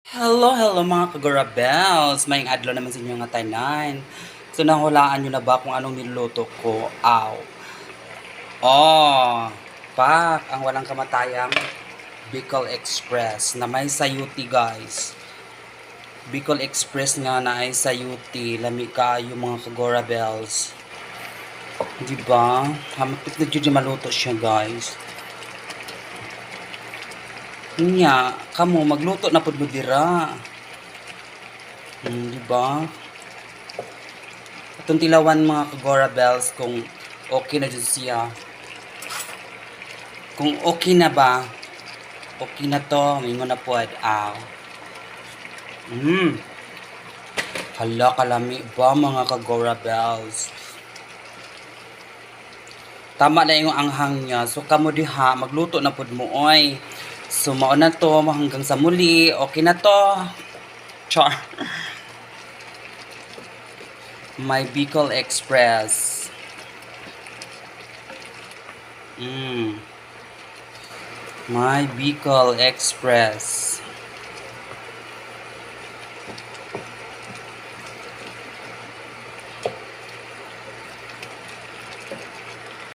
Hello mga kagorabels! Maayong adlaw naman sa inyo nga tanan. So nahulaan nyo na ba kung anong niluluto ko? Aw! Oh! Pak! Ang walang kamatayang Bicol Express na may sayuti guys. Bicol Express nga na ay sayuti. Lami kayo mga kagorabels. Diba? Hamapit na dyan maluto siya guys. Nya, kamo magluto na pud mo dira. Diba? Itong tilawan mga kagora bells kung okay na dyan siya. Kung okay na ba, okay na to, mingon na po at aw. Hala kalami ba mga kagora bells. Tama na yung anghang niya. So kamo diha, magluto na pud mo oy. So mao na to hanggang sa muli. Okay na to. Char. My Bicol Express. My Bicol Express.